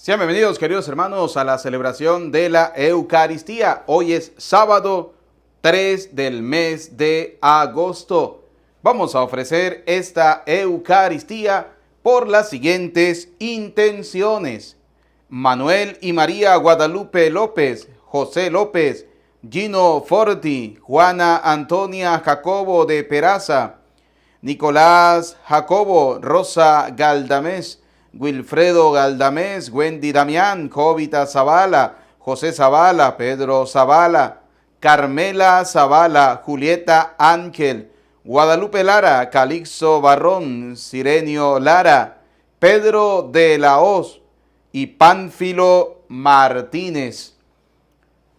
Sean bienvenidos, queridos hermanos, a la celebración de la Eucaristía. Hoy es sábado 3 del mes de agosto. Vamos a ofrecer esta Eucaristía por las siguientes intenciones: Manuel y María Guadalupe López, José López, Gino Forti, Juana Antonia Jacobo de Peraza, Nicolás Jacobo, Rosa Galdamés, Wilfredo Galdamés, Wendy Damián, Jovita Zavala, José Zavala, Pedro Zavala, Carmela Zavala, Julieta Ángel, Guadalupe Lara, Calixto Barrón, Sirenio Lara, Pedro de la Hoz y Pánfilo Martínez.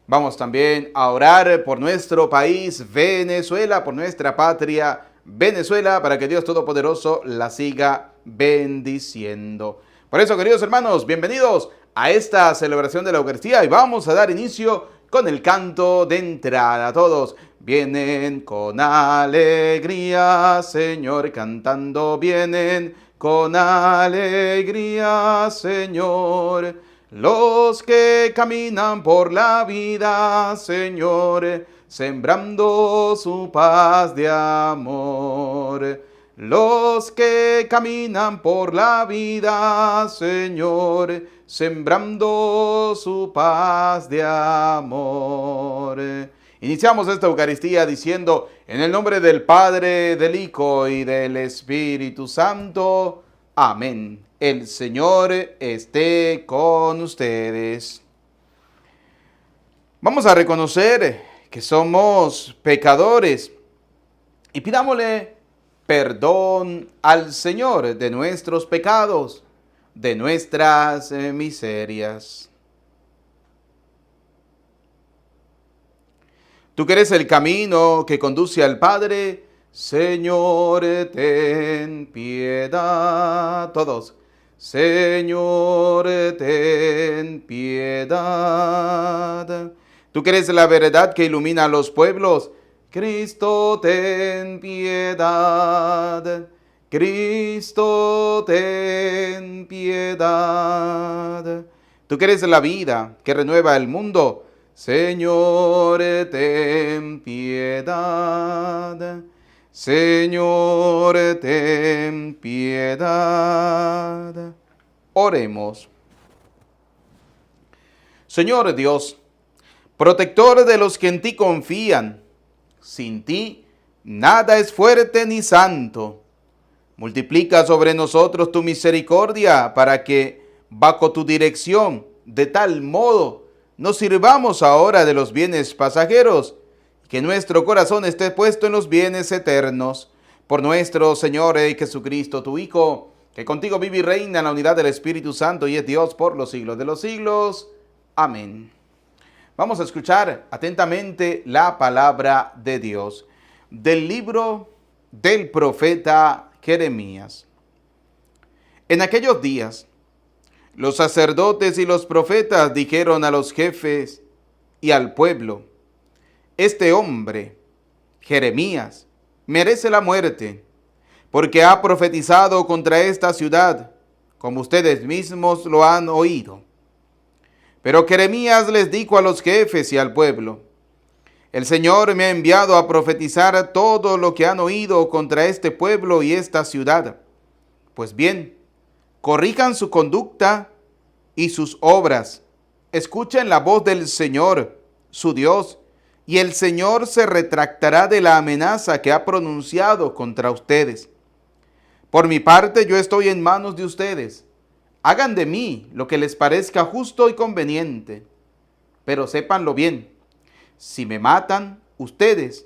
Vamos también a orar por nuestro país, Venezuela, por nuestra patria, Venezuela, para que Dios Todopoderoso la siga bendiciendo. Por eso, queridos hermanos, bienvenidos a esta celebración de la Eucaristía y vamos a dar inicio con el canto de entrada. Todos vienen con alegría, Señor, cantando vienen con alegría, Señor. Los que caminan por la vida, Señor, sembrando su paz de amor. Los que caminan por la vida, Señor, sembrando su paz de amor. Iniciamos esta Eucaristía diciendo: en el nombre del Padre, del Hijo y del Espíritu Santo. Amén. El Señor esté con ustedes. Vamos a reconocer que somos pecadores y pidámosle perdón al Señor de nuestros pecados, de nuestras miserias. Tú que eres el camino que conduce al Padre, Señor, ten piedad. Todos. Señor, ten piedad. Tú que eres la verdad que ilumina a los pueblos, Cristo, ten piedad. Cristo, ten piedad. Tú que eres la vida que renueva el mundo, Señor, ten piedad. Señor, ten piedad. Oremos. Señor Dios, protector de los que en ti confían, sin ti nada es fuerte ni santo. Multiplica sobre nosotros tu misericordia para que, bajo tu dirección, de tal modo nos sirvamos ahora de los bienes pasajeros, que nuestro corazón esté puesto en los bienes eternos. Por nuestro Señor Jesucristo, tu Hijo, que contigo vive y reina en la unidad del Espíritu Santo y es Dios por los siglos de los siglos. Amén. Vamos a escuchar atentamente la palabra de Dios del libro del profeta Jeremías. En aquellos días, los sacerdotes y los profetas dijeron a los jefes y al pueblo: este hombre, Jeremías, merece la muerte, porque ha profetizado contra esta ciudad, como ustedes mismos lo han oído. Pero Jeremías les dijo a los jefes y al pueblo: el Señor me ha enviado a profetizar todo lo que han oído contra este pueblo y esta ciudad. Pues bien, corrijan su conducta y sus obras. Escuchen la voz del Señor, su Dios, y el Señor se retractará de la amenaza que ha pronunciado contra ustedes. Por mi parte, yo estoy en manos de ustedes. Hagan de mí lo que les parezca justo y conveniente. Pero sépanlo bien, si me matan, ustedes,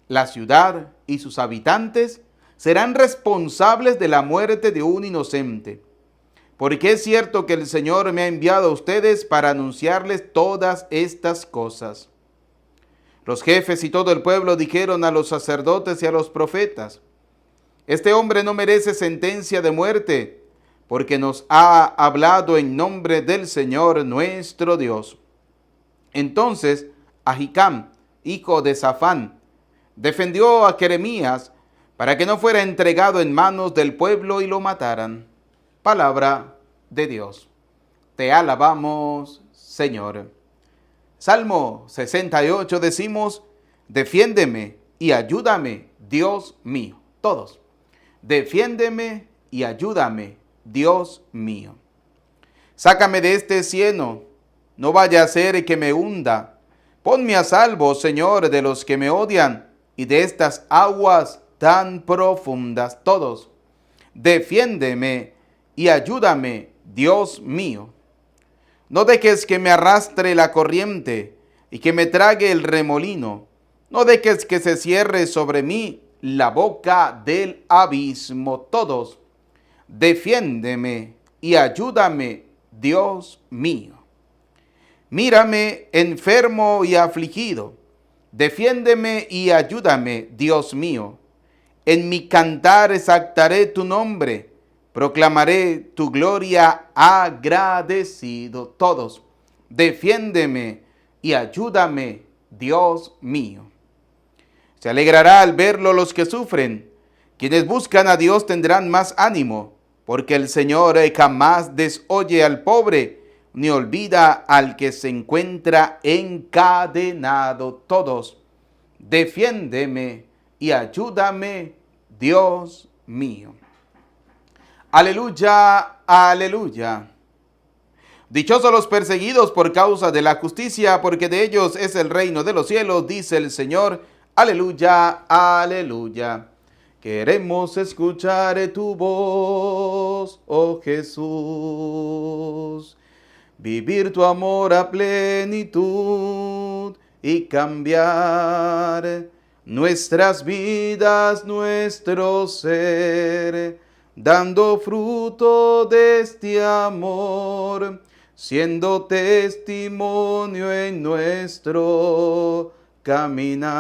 la ciudad y sus habitantes serán responsables de la muerte de un inocente. Porque es cierto que el Señor me ha enviado a ustedes para anunciarles todas estas cosas. Los jefes y todo el pueblo dijeron a los sacerdotes y a los profetas: este hombre no merece sentencia de muerte, porque nos ha hablado en nombre del Señor nuestro Dios. Entonces Ahicam, hijo de Safán, defendió a Jeremías para que no fuera entregado en manos del pueblo y lo mataran. Palabra de Dios. te alabamos, Señor. Salmo 68 decimos, defiéndeme y ayúdame, Dios mío. Todos, defiéndeme y ayúdame, Dios mío. Sácame de este cieno, no vaya a ser que me hunda. Ponme a salvo, Señor, de los que me odian y de estas aguas tan profundas. Todos, defiéndeme y ayúdame, Dios mío. No dejes que me arrastre la corriente y que me trague el remolino. No dejes que se cierre sobre mí la boca del abismo. Todos, defiéndeme y ayúdame, Dios mío. Mírame enfermo y afligido. Defiéndeme y ayúdame, Dios mío. En mi cantar exaltaré tu nombre. Proclamaré tu gloria agradecido. Todos, defiéndeme y ayúdame, Dios mío. Se alegrará al verlo los que sufren. Quienes buscan a Dios tendrán más ánimo, porque el Señor jamás desoye al pobre, ni olvida al que se encuentra encadenado. Todos, defiéndeme y ayúdame, Dios mío. Aleluya, aleluya. Dichosos los perseguidos por causa de la justicia, porque de ellos es el reino de los cielos, dice el Señor. Aleluya, aleluya. Queremos escuchar tu voz, oh Jesús. Vivir tu amor a plenitud y cambiar nuestras vidas, nuestro ser, dando fruto de este amor, siendo testimonio en nuestro caminar.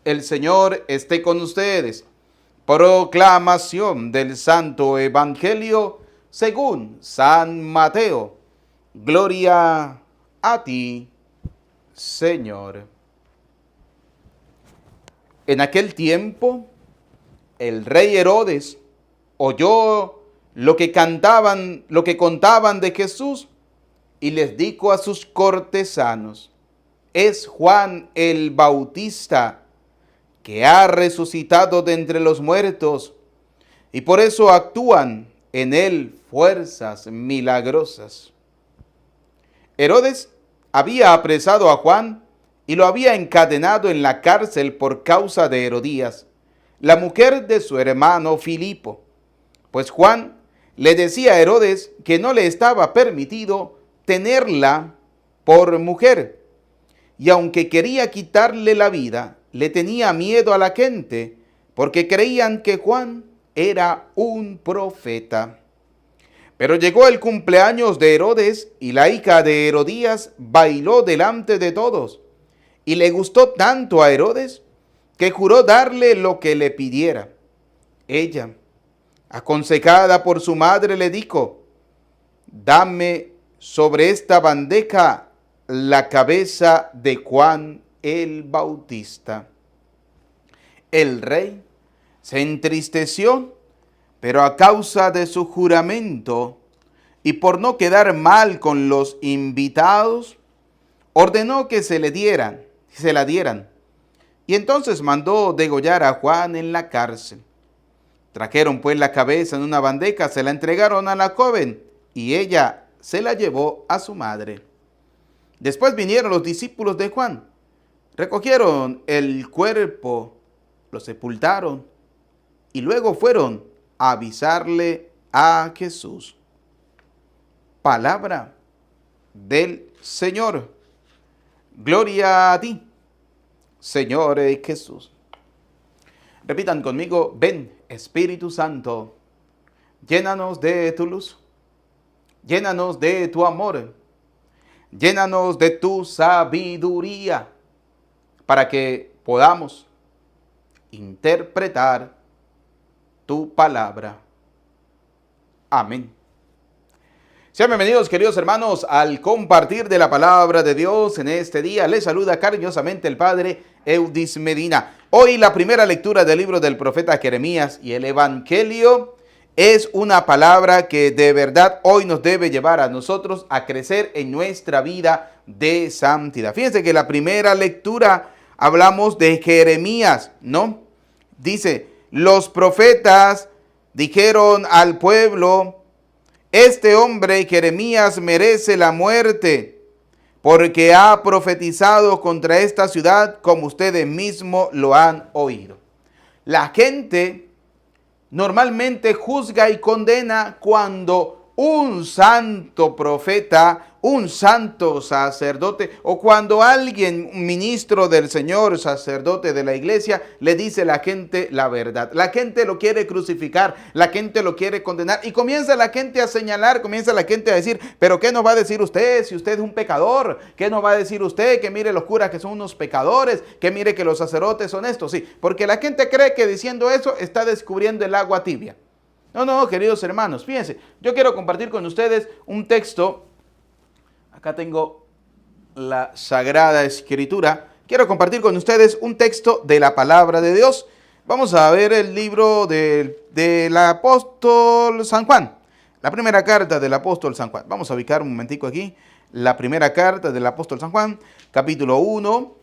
El Señor esté con ustedes. Proclamación del Santo Evangelio según San Mateo. Gloria a ti, Señor. En aquel tiempo, el rey Herodes oyó lo que contaban de Jesús y les dijo a sus cortesanos: es Juan el Bautista, que ha resucitado de entre los muertos, y por eso actúan en él fuerzas milagrosas. Herodes había apresado a Juan y lo había encadenado en la cárcel por causa de Herodías, la mujer de su hermano Filipo, pues Juan le decía a Herodes que no le estaba permitido tenerla por mujer, y aunque quería quitarle la vida, le tenía miedo a la gente, porque creían que Juan era un profeta. Pero llegó el cumpleaños de Herodes y la hija de Herodías bailó delante de todos, y le gustó tanto a Herodes que juró darle lo que le pidiera. Ella, aconsejada por su madre, le dijo: dame sobre esta bandeja la cabeza de Juan el Bautista. El rey se entristeció, pero a causa de su juramento y por no quedar mal con los invitados, ordenó que se la dieran. Y entonces mandó degollar a Juan en la cárcel. Trajeron pues la cabeza en una bandeja, se la entregaron a la joven y ella se la llevó a su madre. Después vinieron los discípulos de Juan, recogieron el cuerpo, lo sepultaron y luego fueron a avisarle a Jesús. Palabra del Señor. Gloria a ti, Señor Jesús. Repitan conmigo: ven, Espíritu Santo, llénanos de tu luz, llénanos de tu amor, llénanos de tu sabiduría, para que podamos interpretar tu palabra. Amén. Sean bienvenidos, queridos hermanos, al compartir de la palabra de Dios en este día. Les saluda cariñosamente el Padre Eudis Medina. Hoy la primera lectura del libro del profeta Jeremías y el Evangelio es una palabra que de verdad hoy nos debe llevar a nosotros a crecer en nuestra vida de santidad. Fíjense que la primera lectura hablamos de Jeremías, ¿no? Dice, los profetas dijeron al pueblo, este hombre Jeremías merece la muerte porque ha profetizado contra esta ciudad como ustedes mismos lo han oído. La gente normalmente juzga y condena cuando un santo profeta, un santo sacerdote o cuando alguien, un ministro del Señor, sacerdote de la iglesia, le dice a la gente la verdad. La gente lo quiere crucificar, la gente lo quiere condenar y comienza la gente a señalar, comienza la gente a decir, pero ¿qué nos va a decir usted si usted es un pecador? ¿Qué nos va a decir usted? Que mire los curas que son unos pecadores, que mire que los sacerdotes son estos. Sí, porque la gente cree que diciendo eso está descubriendo el agua tibia. No, queridos hermanos, fíjense, yo quiero compartir con ustedes un texto. Acá tengo la Sagrada Escritura. Quiero compartir con ustedes un texto de la Palabra de Dios. Vamos a ver el libro del apóstol San Juan. La primera carta del apóstol San Juan. Vamos a ubicar un momentico aquí. La primera carta del apóstol San Juan, capítulo 1,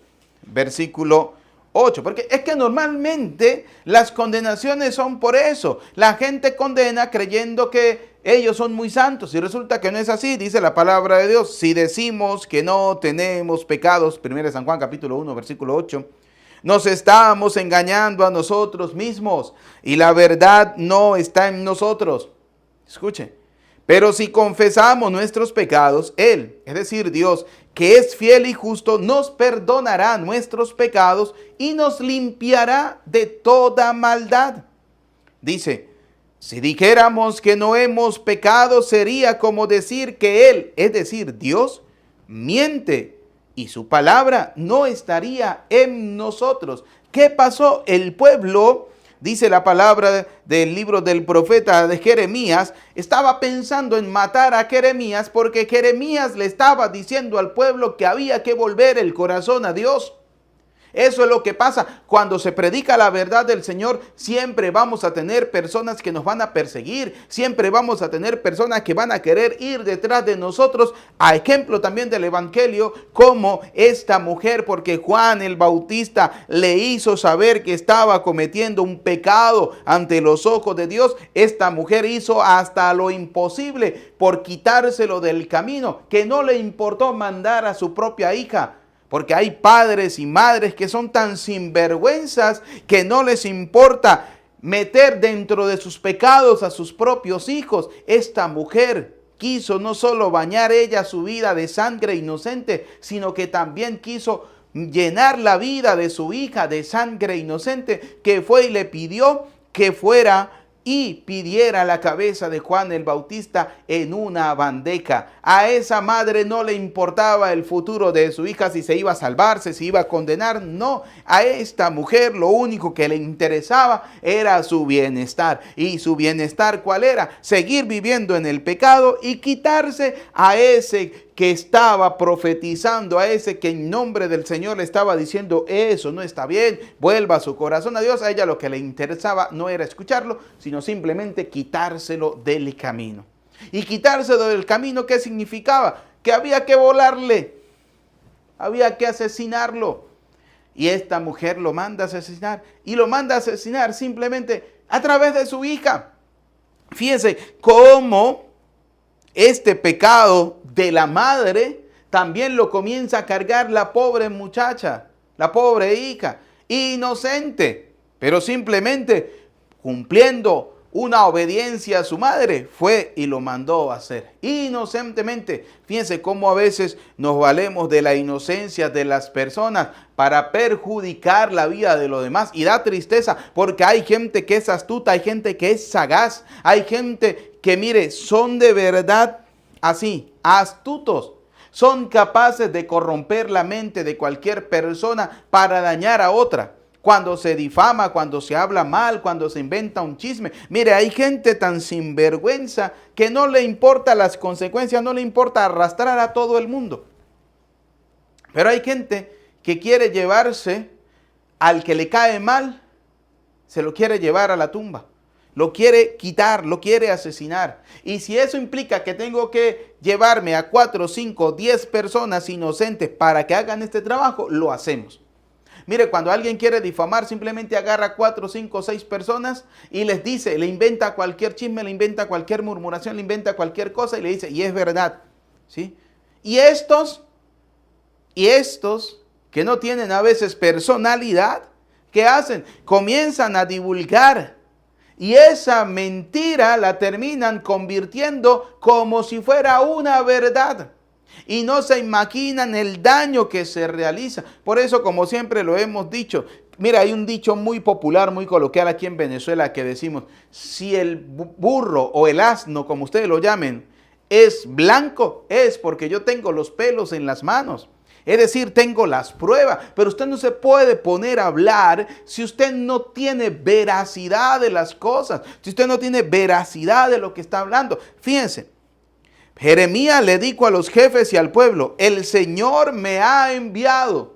versículo 8, porque es que normalmente las condenaciones son por eso. La gente condena creyendo que ellos son muy santos y resulta que no es así. Dice la palabra de Dios, si decimos que no tenemos pecados, 1 San Juan capítulo 1 versículo 8, nos estamos engañando a nosotros mismos y la verdad no está en nosotros. Escuche, pero si confesamos nuestros pecados, Él, es decir, Dios, que es fiel y justo, nos perdonará nuestros pecados y nos limpiará de toda maldad. Dice, si dijéramos que no hemos pecado, sería como decir que Él, es decir, Dios, miente y su palabra no estaría en nosotros. ¿Qué pasó? El pueblo, dice la palabra del libro del profeta de Jeremías, estaba pensando en matar a Jeremías porque Jeremías le estaba diciendo al pueblo que había que volver el corazón a Dios. Eso es lo que pasa cuando se predica la verdad del Señor. Siempre vamos a tener personas que nos van a perseguir. Siempre vamos a tener personas que van a querer ir detrás de nosotros. A ejemplo también del evangelio, como esta mujer, porque Juan el Bautista le hizo saber que estaba cometiendo un pecado ante los ojos de Dios. Esta mujer hizo hasta lo imposible por quitárselo del camino, que no le importó mandar a su propia hija. Porque hay padres y madres que son tan sinvergüenzas que no les importa meter dentro de sus pecados a sus propios hijos. Esta mujer quiso no solo bañar ella su vida de sangre inocente, sino que también quiso llenar la vida de su hija de sangre inocente, que fue y le pidió que fuera y pidiera la cabeza de Juan el Bautista en una bandeja. A esa madre no le importaba el futuro de su hija, si se iba a salvarse, si iba a condenar. No, a esta mujer lo único que le interesaba era su bienestar. ¿Y su bienestar cuál era? Seguir viviendo en el pecado y quitarse a ese que estaba profetizando, a ese que en nombre del Señor le estaba diciendo, eso no está bien, vuelva su corazón a Dios. A ella lo que le interesaba no era escucharlo, sino simplemente quitárselo del camino. Y quitárselo del camino, ¿qué significaba? Que había que volarle, había que asesinarlo. Y esta mujer lo manda a asesinar, y lo manda a asesinar simplemente a través de su hija. Fíjense cómo este pecado de la madre también lo comienza a cargar la pobre muchacha, la pobre hija, inocente, pero simplemente cumpliendo una obediencia a su madre, fue y lo mandó a hacer inocentemente. Fíjense cómo a veces nos valemos de la inocencia de las personas para perjudicar la vida de los demás. Y da tristeza porque hay gente que es astuta, hay gente que es sagaz, hay gente que, mire, son de verdad así, astutos. Son capaces de corromper la mente de cualquier persona para dañar a otra. Cuando se difama, cuando se habla mal, cuando se inventa un chisme. Mire, hay gente tan sinvergüenza que no le importa las consecuencias, no le importa arrastrar a todo el mundo. Pero hay gente que quiere llevarse al que le cae mal, se lo quiere llevar a la tumba. lo quiere quitar, lo quiere asesinar. Y si eso implica que tengo que llevarme a 4, 5, 10 personas inocentes para que hagan este trabajo, lo hacemos. Mire, cuando alguien quiere difamar, simplemente agarra 4, 5, 6 personas y les dice, le inventa cualquier chisme, le inventa cualquier murmuración, le inventa cualquier cosa y le dice, y es verdad, ¿sí? Y estos que no tienen a veces personalidad, ¿qué hacen? Comienzan a divulgar y esa mentira la terminan convirtiendo como si fuera una verdad. Y no se imaginan el daño que se realiza. Por eso, como siempre lo hemos dicho, mira, hay un dicho muy popular, muy coloquial aquí en Venezuela que decimos, si el burro o el asno, como ustedes lo llamen, es blanco, es porque yo tengo los pelos en las manos. Es decir, tengo las pruebas, pero usted no se puede poner a hablar si usted no tiene veracidad de las cosas, si usted no tiene veracidad de lo que está hablando. Fíjense. Jeremías le dijo a los jefes y al pueblo, el Señor me ha enviado.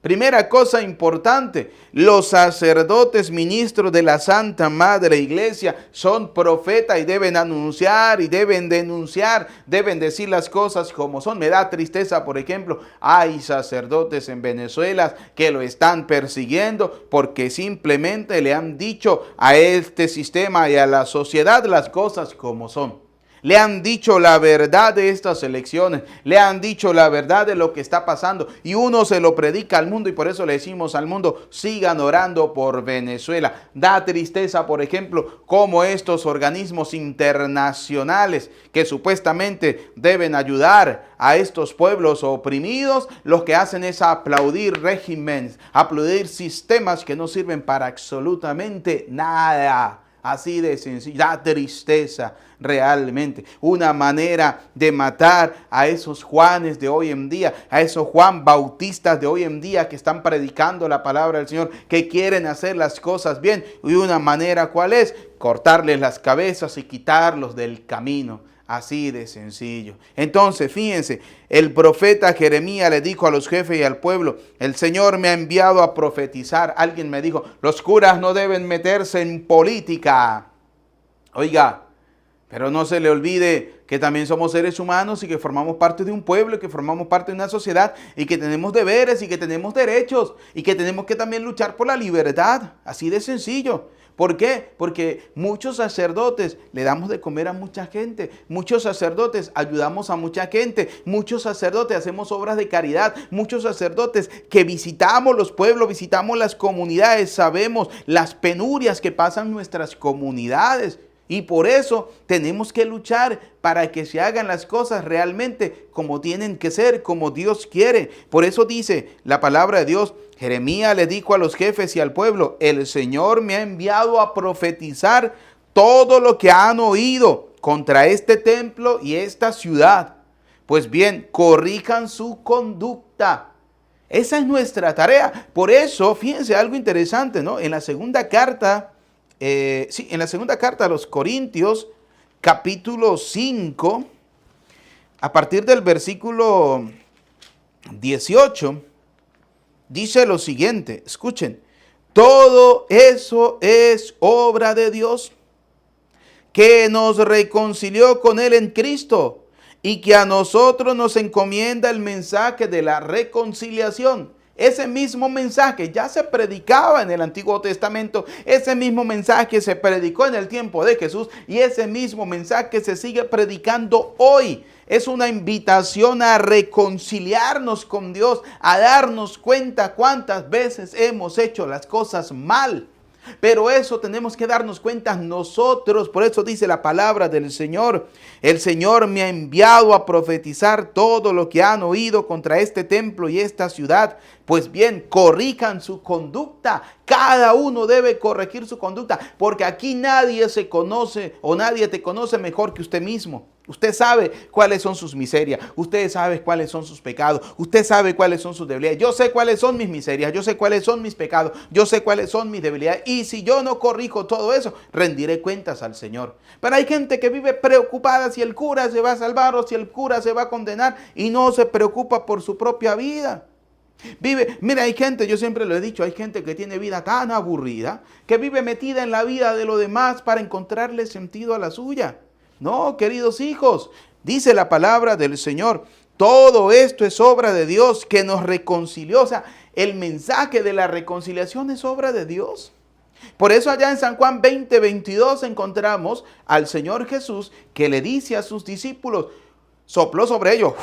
Primera cosa importante, los sacerdotes ministros de la Santa Madre Iglesia son profetas y deben anunciar y deben denunciar, deben decir las cosas como son. Me da tristeza, por ejemplo, hay sacerdotes en Venezuela que lo están persiguiendo porque simplemente le han dicho a este sistema y a la sociedad las cosas como son. Le han dicho la verdad de estas elecciones, le han dicho la verdad de lo que está pasando y uno se lo predica al mundo y por eso le decimos al mundo, sigan orando por Venezuela. Da tristeza, por ejemplo, cómo estos organismos internacionales que supuestamente deben ayudar a estos pueblos oprimidos, lo que hacen es aplaudir regímenes, aplaudir sistemas que no sirven para absolutamente nada. Así de sencillo, da tristeza realmente. Una manera de matar a esos Juanes de hoy en día, a esos Juan Bautistas de hoy en día que están predicando la palabra del Señor, que quieren hacer las cosas bien. Y una manera, ¿cuál es? Cortarles las cabezas y quitarlos del camino. Así de sencillo. Entonces, fíjense, el profeta Jeremías le dijo a los jefes y al pueblo, el Señor me ha enviado a profetizar. Alguien me dijo, los curas no deben meterse en política. Oiga, pero no se le olvide que también somos seres humanos y que formamos parte de un pueblo, y que formamos parte de una sociedad y que tenemos deberes y que tenemos derechos y que tenemos que también luchar por la libertad. Así de sencillo. ¿Por qué? Porque muchos sacerdotes le damos de comer a mucha gente, muchos sacerdotes ayudamos a mucha gente, muchos sacerdotes hacemos obras de caridad, muchos sacerdotes que visitamos los pueblos, visitamos las comunidades, sabemos las penurias que pasan nuestras comunidades. Y por eso tenemos que luchar para que se hagan las cosas realmente como tienen que ser, como Dios quiere. Por eso dice la palabra de Dios, Jeremías le dijo a los jefes y al pueblo, el Señor me ha enviado a profetizar todo lo que han oído contra este templo y esta ciudad. Pues bien, corrijan su conducta. Esa es nuestra tarea. Por eso, fíjense algo interesante, ¿no? En la segunda carta a los Corintios, capítulo 5, a partir del versículo 18, dice lo siguiente, escuchen, todo eso es obra de Dios, que nos reconcilió con Él en Cristo y que a nosotros nos encomienda el mensaje de la reconciliación. Ese mismo mensaje ya se predicaba en el Antiguo Testamento, ese mismo mensaje se predicó en el tiempo de Jesús y ese mismo mensaje se sigue predicando hoy. Es una invitación a reconciliarnos con Dios, a darnos cuenta cuántas veces hemos hecho las cosas mal. Pero eso tenemos que darnos cuenta nosotros. Por eso dice la palabra del Señor. El Señor me ha enviado a profetizar todo lo que han oído contra este templo y esta ciudad. Pues bien, corrijan su conducta. Cada uno debe corregir su conducta. Porque aquí nadie se conoce o nadie te conoce mejor que usted mismo. Usted sabe cuáles son sus miserias, usted sabe cuáles son sus pecados, usted sabe cuáles son sus debilidades. Yo sé cuáles son mis miserias, yo sé cuáles son mis pecados, yo sé cuáles son mis debilidades. Y si yo no corrijo todo eso, rendiré cuentas al Señor. Pero hay gente que vive preocupada si el cura se va a salvar o si el cura se va a condenar y no se preocupa por su propia vida. Mira, hay gente, yo siempre lo he dicho, hay gente que tiene vida tan aburrida, que vive metida en la vida de los demás para encontrarle sentido a la suya. No, queridos hijos, dice la palabra del Señor, todo esto es obra de Dios que nos reconcilió. O sea, el mensaje de la reconciliación es obra de Dios. Por eso allá en San Juan 20:22 encontramos al Señor Jesús que le dice a sus discípulos, sopló sobre ellos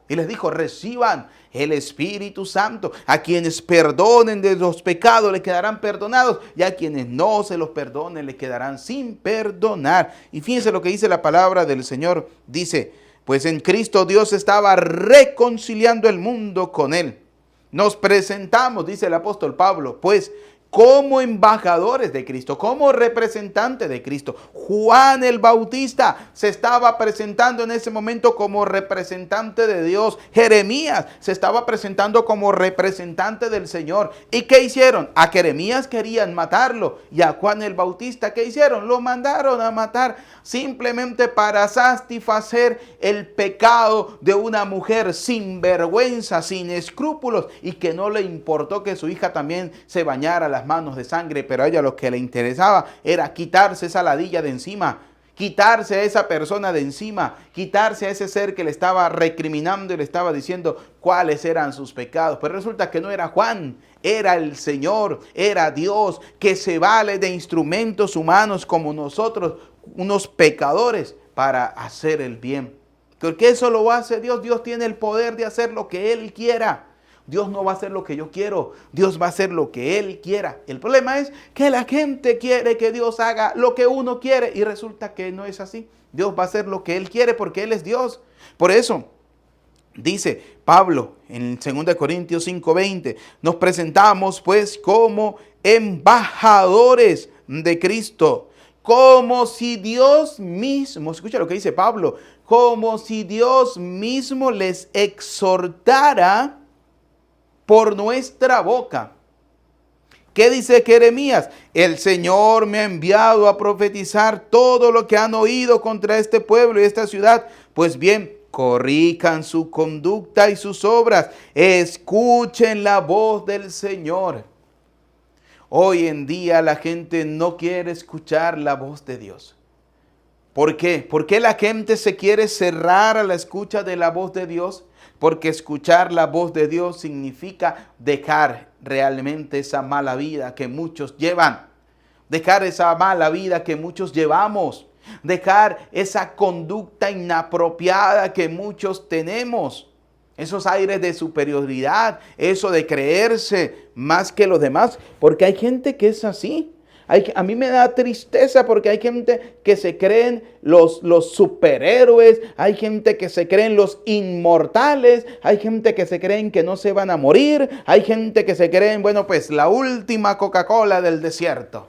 y les dijo, reciban el Espíritu Santo. A quienes perdonen de los pecados les quedarán perdonados, y a quienes no se los perdonen les quedarán sin perdonar. Y fíjense lo que dice la palabra del Señor. Dice, pues en Cristo Dios estaba reconciliando el mundo con Él. Nos presentamos, dice el apóstol Pablo, pues como embajadores de Cristo, como representantes de Cristo. Juan el Bautista se estaba presentando en ese momento como representante de Dios. Jeremías se estaba presentando como representante del Señor. ¿Y qué hicieron? A Jeremías querían matarlo, y a Juan el Bautista, ¿qué hicieron? Lo mandaron a matar simplemente para satisfacer el pecado de una mujer sin vergüenza, sin escrúpulos, y que no le importó que su hija también se bañara las manos de sangre, pero a ella lo que le interesaba era quitarse esa ladilla de encima, quitarse a esa persona de encima, quitarse a ese ser que le estaba recriminando y le estaba diciendo cuáles eran sus pecados. Pero resulta que no era Juan, era el Señor, era Dios, que se vale de instrumentos humanos como nosotros, unos pecadores, para hacer el bien. Porque eso lo hace Dios. Dios tiene el poder de hacer lo que Él quiera. Dios no va a hacer lo que yo quiero, Dios va a hacer lo que Él quiera. El problema es que la gente quiere que Dios haga lo que uno quiere, y resulta que no es así. Dios va a hacer lo que Él quiere porque Él es Dios. Por eso dice Pablo en 2 Corintios 5:20, nos presentamos pues como embajadores de Cristo, como si Dios mismo, escucha lo que dice Pablo, como si Dios mismo les exhortara por nuestra boca. ¿Qué dice Jeremías? El Señor me ha enviado a profetizar todo lo que han oído contra este pueblo y esta ciudad. Pues bien, corrijan su conducta y sus obras. Escuchen la voz del Señor. Hoy en día la gente no quiere escuchar la voz de Dios. ¿Por qué? ¿Por qué la gente se quiere cerrar a la escucha de la voz de Dios? Porque escuchar la voz de Dios significa dejar realmente esa mala vida que muchos llevan. Dejar esa mala vida que muchos llevamos. Dejar esa conducta inapropiada que muchos tenemos. Esos aires de superioridad, eso de creerse más que los demás. Porque hay gente que es así. A mí me da tristeza porque hay gente que se creen los superhéroes, hay gente que se creen los inmortales, hay gente que se creen que no se van a morir, hay gente que se creen, bueno, pues la última Coca-Cola del desierto.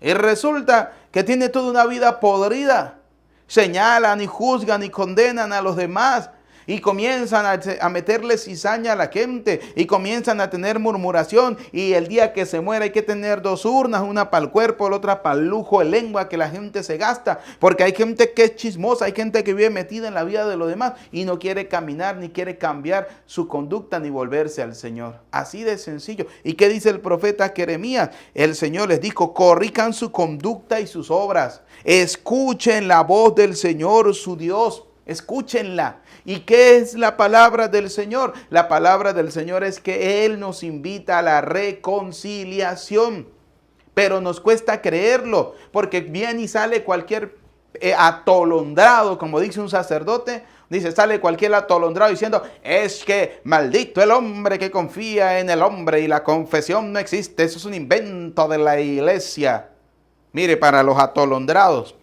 Y resulta que tiene toda una vida podrida. Señalan y juzgan y condenan a los demás. Y comienzan a meterle cizaña a la gente. Y comienzan a tener murmuración. Y el día que se muera hay que tener 2 urnas. Una para el cuerpo, la otra para el lujo de lengua que la gente se gasta. Porque hay gente que es chismosa. Hay gente que vive metida en la vida de los demás. Y no quiere caminar, ni quiere cambiar su conducta, ni volverse al Señor. Así de sencillo. ¿Y qué dice el profeta Jeremías? El Señor les dijo, corrijan su conducta y sus obras. Escuchen la voz del Señor, su Dios. Escúchenla. ¿Y qué es la palabra del Señor? La palabra del Señor es que Él nos invita a la reconciliación. Pero nos cuesta creerlo, porque viene y sale cualquier atolondrado, como dice un sacerdote. Dice, sale cualquier atolondrado diciendo, es que maldito el hombre que confía en el hombre y la confesión no existe. Eso es un invento de la iglesia. Mire, para los atolondrados,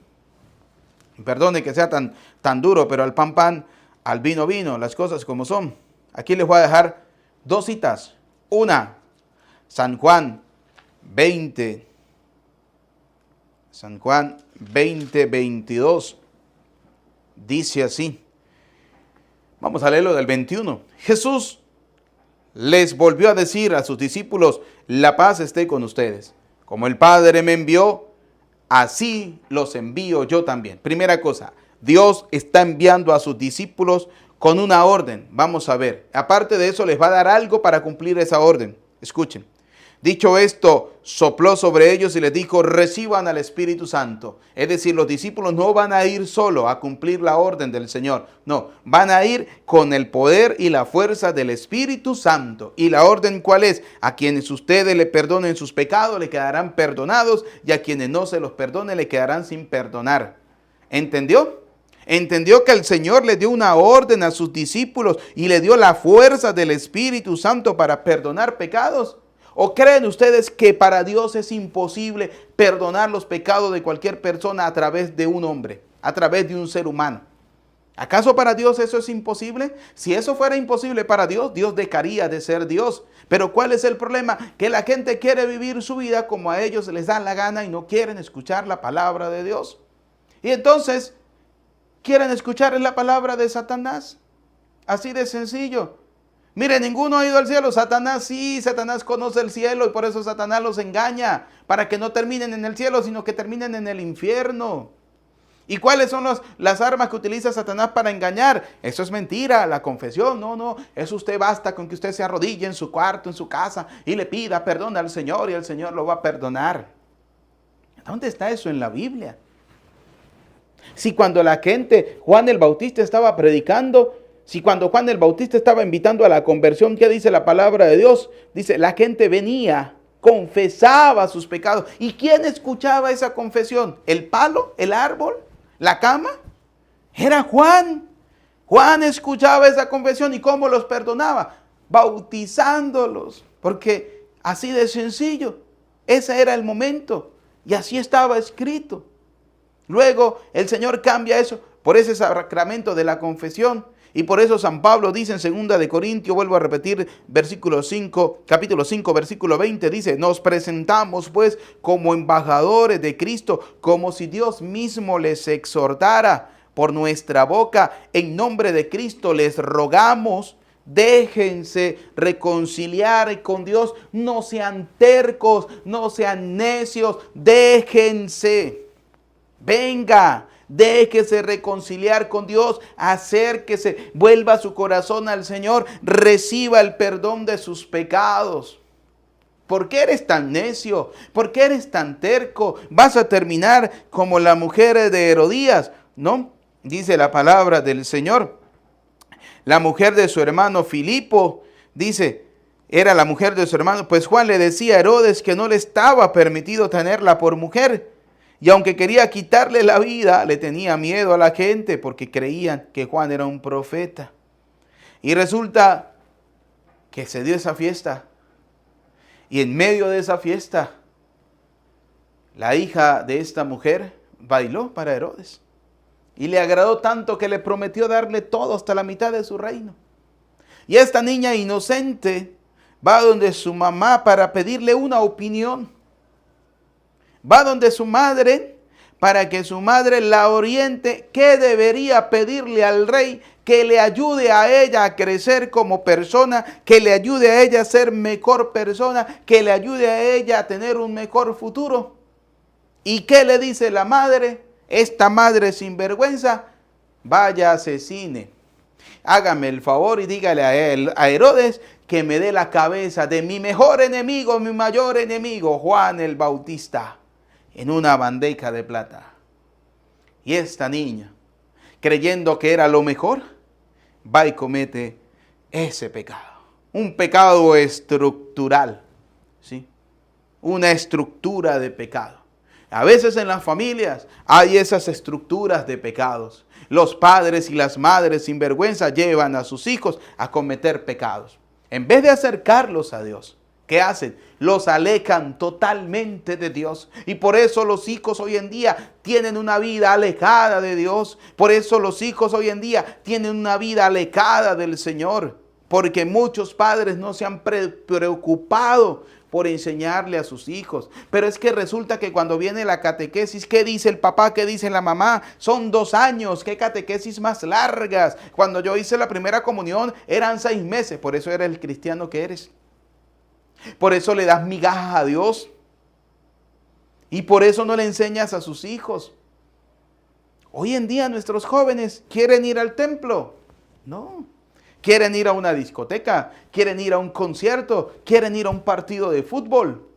perdone que sea tan duro, pero al pan, al vino, las cosas como son. Aquí les voy a dejar 2 citas. Una, San Juan 20, 22. Dice así. Vamos a leerlo del 21. Jesús les volvió a decir a sus discípulos, la paz esté con ustedes. Como el Padre me envió, así los envío yo también. Primera cosa, Dios está enviando a sus discípulos con una orden. Vamos a ver. Aparte de eso, les va a dar algo para cumplir esa orden. Escuchen. Dicho esto, sopló sobre ellos y les dijo, reciban al Espíritu Santo. Es decir, los discípulos no van a ir solo a cumplir la orden del Señor. No, van a ir con el poder y la fuerza del Espíritu Santo. ¿Y la orden cuál es? A quienes ustedes le perdonen sus pecados, le quedarán perdonados. Y a quienes no se los perdone, le quedarán sin perdonar. ¿Entendió? Entendió que el Señor le dio una orden a sus discípulos y le dio la fuerza del Espíritu Santo para perdonar pecados. ¿O creen ustedes que para Dios es imposible perdonar los pecados de cualquier persona a través de un hombre, a través de un ser humano? ¿Acaso para Dios eso es imposible? Si eso fuera imposible para Dios, Dios dejaría de ser Dios. Pero ¿cuál es el problema? Que la gente quiere vivir su vida como a ellos les da la gana y no quieren escuchar la palabra de Dios. Y entonces, ¿quieren escuchar la palabra de Satanás? Así de sencillo. Mire, ninguno ha ido al cielo. Satanás sí, Satanás conoce el cielo y por eso Satanás los engaña. Para que no terminen en el cielo, sino que terminen en el infierno. ¿Y cuáles son las armas que utiliza Satanás para engañar? Eso es mentira, la confesión. No, eso usted basta con que usted se arrodille en su cuarto, en su casa y le pida perdón al Señor y el Señor lo va a perdonar. ¿Dónde está eso en la Biblia? Si cuando la gente, Juan el Bautista estaba predicando, si cuando Juan el Bautista estaba invitando a la conversión, ¿qué dice la palabra de Dios? Dice, la gente venía, confesaba sus pecados. ¿Y quién escuchaba esa confesión? ¿El palo? ¿El árbol? ¿La cama? Era Juan. Juan escuchaba esa confesión y ¿cómo los perdonaba? Bautizándolos. Porque así de sencillo, ese era el momento y así estaba escrito. Luego el Señor cambia eso por ese sacramento de la confesión. Y por eso San Pablo dice en 2 de Corintios, vuelvo a repetir, capítulo 5, versículo 20, dice, nos presentamos pues como embajadores de Cristo, como si Dios mismo les exhortara por nuestra boca. En nombre de Cristo les rogamos, déjense reconciliar con Dios, no sean tercos, no sean necios, déjense, venga. Déjese reconciliar con Dios, acérquese, vuelva su corazón al Señor, reciba el perdón de sus pecados. ¿Por qué eres tan necio? ¿Por qué eres tan terco? Vas a terminar como la mujer de Herodías, ¿no? Dice la palabra del Señor. La mujer de su hermano Filipo, dice, era la mujer de su hermano, pues Juan le decía a Herodes que no le estaba permitido tenerla por mujer. Y aunque quería quitarle la vida, le tenía miedo a la gente porque creían que Juan era un profeta. Y resulta que se dio esa fiesta. Y en medio de esa fiesta, la hija de esta mujer bailó para Herodes. Y le agradó tanto que le prometió darle todo hasta la mitad de su reino. Y esta niña inocente va donde su mamá para pedirle una opinión. Va donde su madre para que su madre la oriente qué debería pedirle al rey, que le ayude a ella a crecer como persona, que le ayude a ella a ser mejor persona, que le ayude a ella a tener un mejor futuro. ¿Y qué le dice la madre? Esta madre sinvergüenza, vaya, asesine. Hágame el favor y dígale a Herodes que me dé la cabeza de mi mejor enemigo, mi mayor enemigo, Juan el Bautista, en una bandeja de plata. Y esta niña, creyendo que era lo mejor, va y comete ese pecado. Un pecado estructural, ¿sí? Una estructura de pecado. A veces en las familias hay esas estructuras de pecados. Los padres y las madres sin vergüenza llevan a sus hijos a cometer pecados. En vez de acercarlos a Dios, ¿qué hacen? Los alejan totalmente de Dios. Y por eso los hijos hoy en día tienen una vida alejada de Dios. Por eso los hijos hoy en día tienen una vida alejada del Señor. Porque muchos padres no se han preocupado por enseñarle a sus hijos. Pero es que resulta que cuando viene la catequesis, ¿qué dice el papá? ¿Qué dice la mamá? Son 2 años. ¿Qué catequesis más largas? Cuando yo hice la primera comunión eran 6 meses. Por eso eres el cristiano que eres. Por eso le das migajas a Dios. Y por eso no le enseñas a sus hijos. Hoy en día nuestros jóvenes quieren ir al templo. No. Quieren ir a una discoteca, quieren ir a un concierto, quieren ir a un partido de fútbol.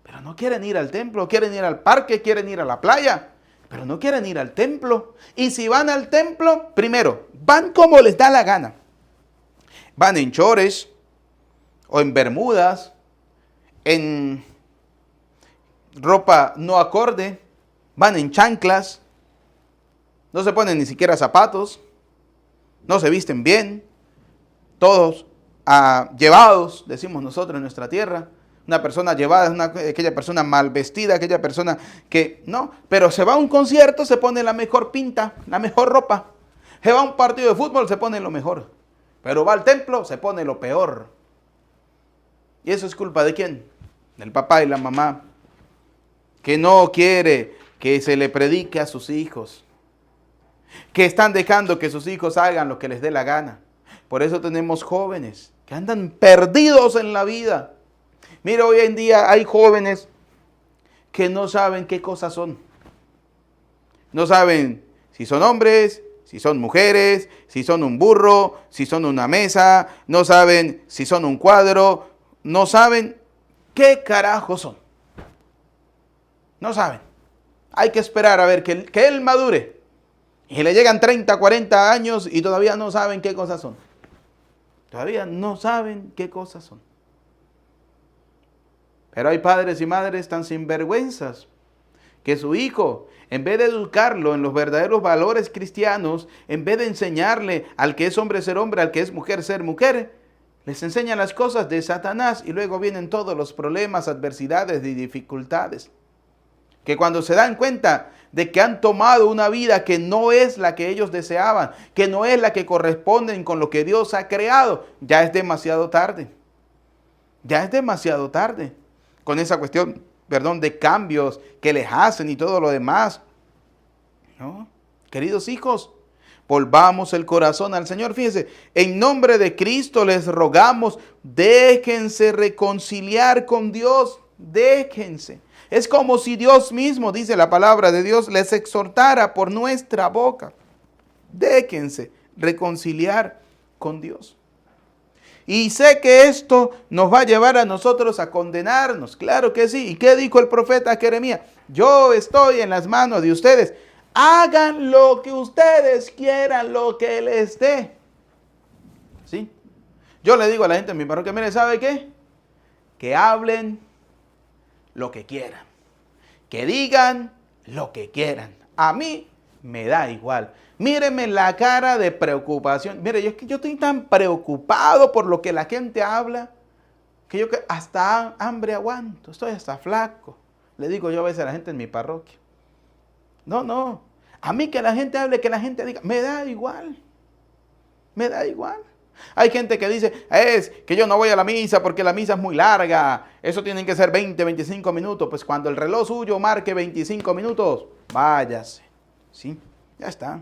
Pero no quieren ir al templo, quieren ir al parque, quieren ir a la playa. Pero no quieren ir al templo. Y si van al templo, primero, van como les da la gana. Van en chores, o en bermudas, en ropa no acorde, van en chanclas, no se ponen ni siquiera zapatos, no se visten bien, todos llevados, decimos nosotros en nuestra tierra. Una persona llevada es aquella persona mal vestida, aquella persona que no, pero se va a un concierto, se pone la mejor pinta, la mejor ropa. Se va a un partido de fútbol, se pone lo mejor. Pero va al templo, se pone lo peor. ¿Y eso es culpa de quién? Del papá y la mamá, que no quiere que se le predique a sus hijos, que están dejando que sus hijos hagan lo que les dé la gana. Por eso tenemos jóvenes que andan perdidos en la vida. Mira, hoy en día hay jóvenes que no saben qué cosas son. No saben si son hombres, si son mujeres, si son un burro, si son una mesa. No saben si son un cuadro. No saben qué carajo son. No saben. Hay que esperar a ver que él madure. Y le llegan 30, 40 años y todavía no saben qué cosas son. Todavía no saben qué cosas son. Pero hay padres y madres tan sinvergüenzas que su hijo, en vez de educarlo en los verdaderos valores cristianos, en vez de enseñarle al que es hombre ser hombre, al que es mujer ser mujer, les enseñan las cosas de Satanás y luego vienen todos los problemas, adversidades y dificultades. Que cuando se dan cuenta de que han tomado una vida que no es la que ellos deseaban, que no es la que corresponde con lo que Dios ha creado, ya es demasiado tarde. Ya es demasiado tarde. Con esa cuestión, de cambios que les hacen y todo lo demás. ¿No? Queridos hijos, volvamos el corazón al Señor. Fíjense, en nombre de Cristo les rogamos, déjense reconciliar con Dios, déjense. Es como si Dios mismo, dice la palabra de Dios, les exhortara por nuestra boca. Déjense reconciliar con Dios. Y sé que esto nos va a llevar a nosotros a condenarnos. Claro que sí. ¿Y qué dijo el profeta Jeremías? Yo estoy en las manos de ustedes. Hagan lo que ustedes quieran, lo que les dé. ¿Sí? Yo le digo a la gente en mi parroquia, mire, ¿sabe qué? Que hablen lo que quieran. Que digan lo que quieran. A mí me da igual. Míreme la cara de preocupación. Mire, yo estoy tan preocupado por lo que la gente habla, que yo hasta hambre aguanto, estoy hasta flaco. Le digo yo a veces a la gente en mi parroquia. No, a mí que la gente hable, que la gente diga, me da igual. Me da igual. Hay gente que dice, es que yo no voy a la misa porque la misa es muy larga. Eso tienen que ser 20, 25 minutos. Pues cuando el reloj suyo marque 25 minutos, váyase. ¿Sí? Ya está.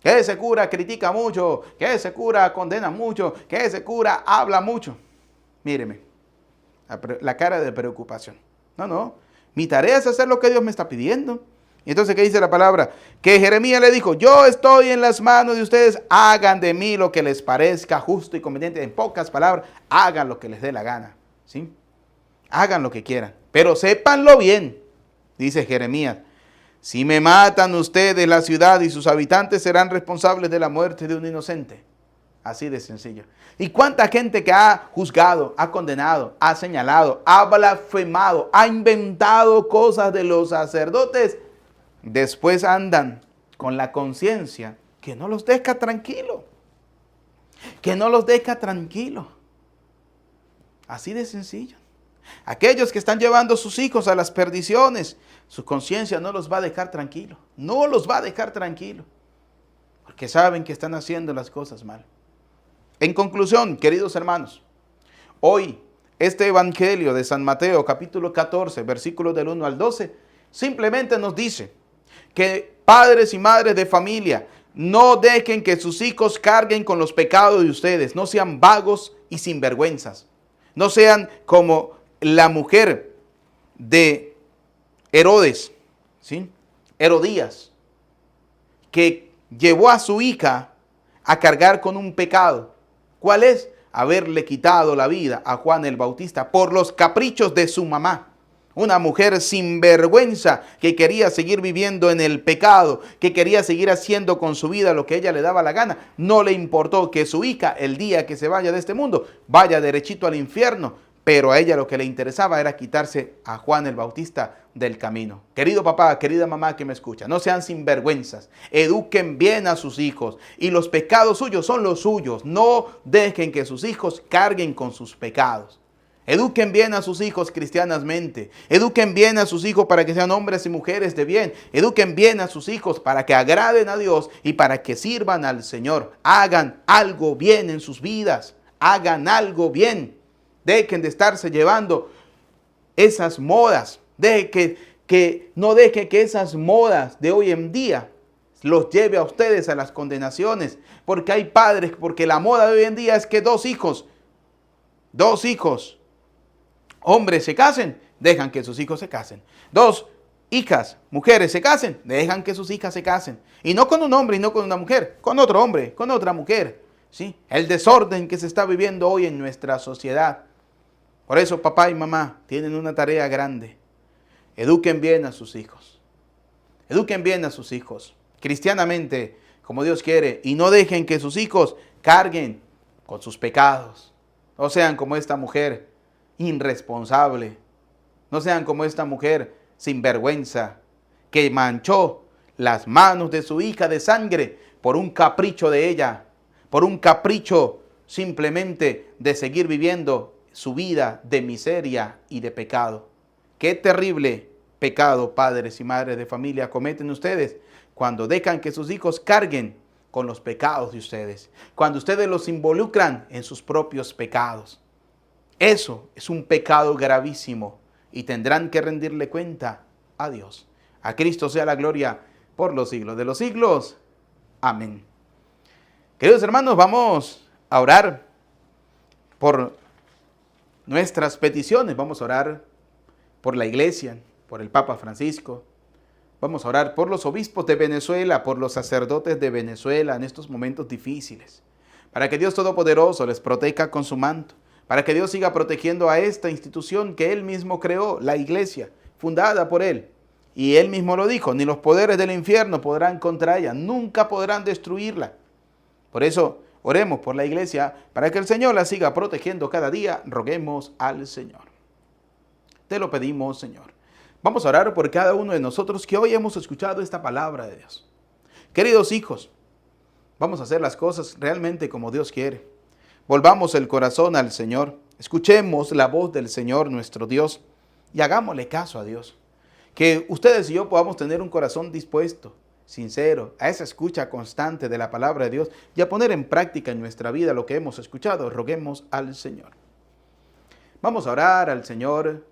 Que ese cura critica mucho, que ese cura condena mucho, que ese cura habla mucho. Míreme, la cara de preocupación. No, mi tarea es hacer lo que Dios me está pidiendo. Y entonces, ¿qué dice la palabra? Que Jeremías le dijo, yo estoy en las manos de ustedes, hagan de mí lo que les parezca justo y conveniente. En pocas palabras, hagan lo que les dé la gana. ¿Sí? Hagan lo que quieran, pero sépanlo bien, dice Jeremías. Si me matan ustedes, la ciudad y sus habitantes serán responsables de la muerte de un inocente. Así de sencillo. ¿Y cuánta gente que ha juzgado, ha condenado, ha señalado, ha blasfemado, ha inventado cosas de los sacerdotes? Después andan con la conciencia que no los deja tranquilo. Que no los deja tranquilo. Así de sencillo. Aquellos que están llevando a sus hijos a las perdiciones, su conciencia no los va a dejar tranquilo. No los va a dejar tranquilo. Porque saben que están haciendo las cosas mal. En conclusión, queridos hermanos, hoy este evangelio de San Mateo, capítulo 14, versículos del 1 al 12, simplemente nos dice que padres y madres de familia no dejen que sus hijos carguen con los pecados de ustedes. No sean vagos y sinvergüenzas. No sean como la mujer de Herodes, ¿sí? Herodías, que llevó a su hija a cargar con un pecado. ¿Cuál es? Haberle quitado la vida a Juan el Bautista por los caprichos de su mamá. Una mujer sin vergüenza que quería seguir viviendo en el pecado, que quería seguir haciendo con su vida lo que ella le daba la gana. No le importó que su hija, el día que se vaya de este mundo, vaya derechito al infierno. Pero a ella lo que le interesaba era quitarse a Juan el Bautista del camino. Querido papá, querida mamá que me escucha, no sean sinvergüenzas. Eduquen bien a sus hijos. Y los pecados suyos son los suyos. No dejen que sus hijos carguen con sus pecados. Eduquen bien a sus hijos cristianamente. Eduquen bien a sus hijos para que sean hombres y mujeres de bien. Eduquen bien a sus hijos para que agraden a Dios y para que sirvan al Señor. Hagan algo bien en sus vidas. Hagan algo bien. Dejen de estarse llevando esas modas. No dejen que esas modas de hoy en día los lleve a ustedes a las condenaciones. Porque hay padres, porque la moda de hoy en día es que dos hijos, hombres se casen, dejan que sus hijos se casen. Dos hijas, mujeres se casen, dejan que sus hijas se casen. Y no con un hombre y no con una mujer, con otro hombre, con otra mujer. ¿Sí? El desorden que se está viviendo hoy en nuestra sociedad. Por eso papá y mamá tienen una tarea grande. Eduquen bien a sus hijos. Eduquen bien a sus hijos. Cristianamente, como Dios quiere. Y no dejen que sus hijos carguen con sus pecados. No sean como esta mujer irresponsable. No sean como esta mujer sinvergüenza que manchó las manos de su hija de sangre por un capricho de ella. Por un capricho simplemente de seguir viviendo su vida de miseria y de pecado. Qué terrible pecado, padres y madres de familia, cometen ustedes cuando dejan que sus hijos carguen con los pecados de ustedes, cuando ustedes los involucran en sus propios pecados. Eso es un pecado gravísimo y tendrán que rendirle cuenta a Dios. A Cristo sea la gloria por los siglos de los siglos. Amén. Queridos hermanos, vamos a orar por nuestras peticiones. Vamos a orar por la iglesia, por el Papa Francisco. Vamos a orar por los obispos de Venezuela, por los sacerdotes de Venezuela en estos momentos difíciles. Para que Dios Todopoderoso les proteja con su manto. Para que Dios siga protegiendo a esta institución que Él mismo creó, la iglesia, fundada por Él. Y Él mismo lo dijo, ni los poderes del infierno podrán contra ella, nunca podrán destruirla. Por eso, oremos por la iglesia, para que el Señor la siga protegiendo cada día. Roguemos al Señor. Te lo pedimos, Señor. Vamos a orar por cada uno de nosotros que hoy hemos escuchado esta palabra de Dios. Queridos hijos, vamos a hacer las cosas realmente como Dios quiere. Volvamos el corazón al Señor. Escuchemos la voz del Señor nuestro Dios y hagámosle caso a Dios. Que ustedes y yo podamos tener un corazón dispuesto, sincero, a esa escucha constante de la palabra de Dios y a poner en práctica en nuestra vida lo que hemos escuchado. Roguemos al Señor. Vamos a orar al Señor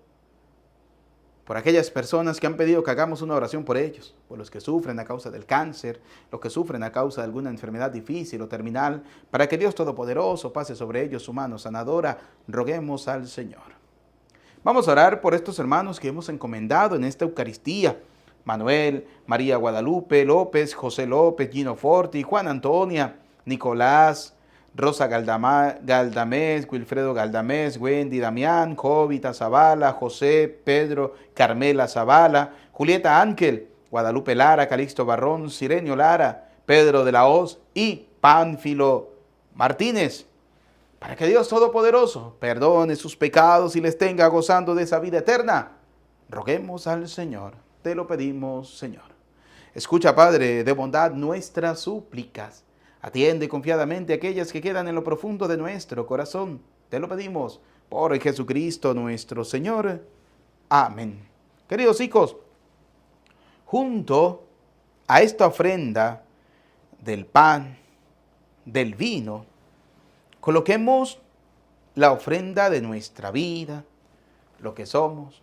por aquellas personas que han pedido que hagamos una oración por ellos, por los que sufren a causa del cáncer, los que sufren a causa de alguna enfermedad difícil o terminal, para que Dios Todopoderoso pase sobre ellos su mano sanadora. Roguemos al Señor. Vamos a orar por estos hermanos que hemos encomendado en esta Eucaristía. Manuel, María Guadalupe López, José López, Gino Forti, Juan Antonia, Nicolás, Rosa Galdamés, Wilfredo Galdamés, Wendy Damián, Jovita Zavala, José, Pedro, Carmela Zavala, Julieta Ángel, Guadalupe Lara, Calixto Barrón, Sirenio Lara, Pedro de la Hoz y Pánfilo Martínez. Para que Dios Todopoderoso perdone sus pecados y les tenga gozando de esa vida eterna. Roguemos al Señor. Te lo pedimos, Señor. Escucha, Padre, de bondad nuestras súplicas. Atiende confiadamente a aquellas que quedan en lo profundo de nuestro corazón. Te lo pedimos por Jesucristo nuestro Señor. Amén. Queridos hijos, junto a esta ofrenda del pan, del vino, coloquemos la ofrenda de nuestra vida, lo que somos,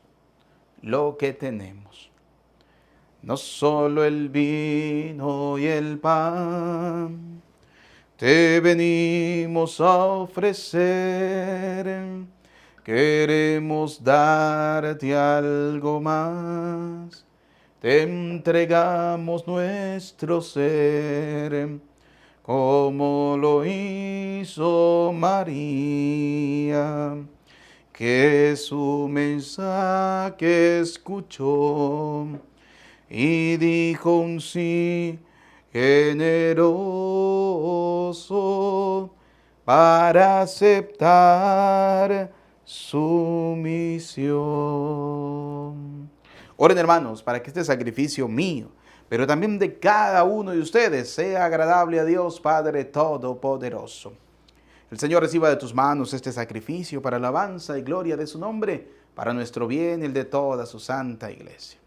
lo que tenemos. No solo el vino y el pan te venimos a ofrecer, queremos darte algo más, te entregamos nuestro ser, como lo hizo María, que su mensaje escuchó y dijo un sí generoso para aceptar su misión. Oren, hermanos, para que este sacrificio mío, pero también de cada uno de ustedes, sea agradable a Dios Padre Todopoderoso. El Señor reciba de tus manos este sacrificio para alabanza y gloria de su nombre, para nuestro bien y el de toda su santa iglesia.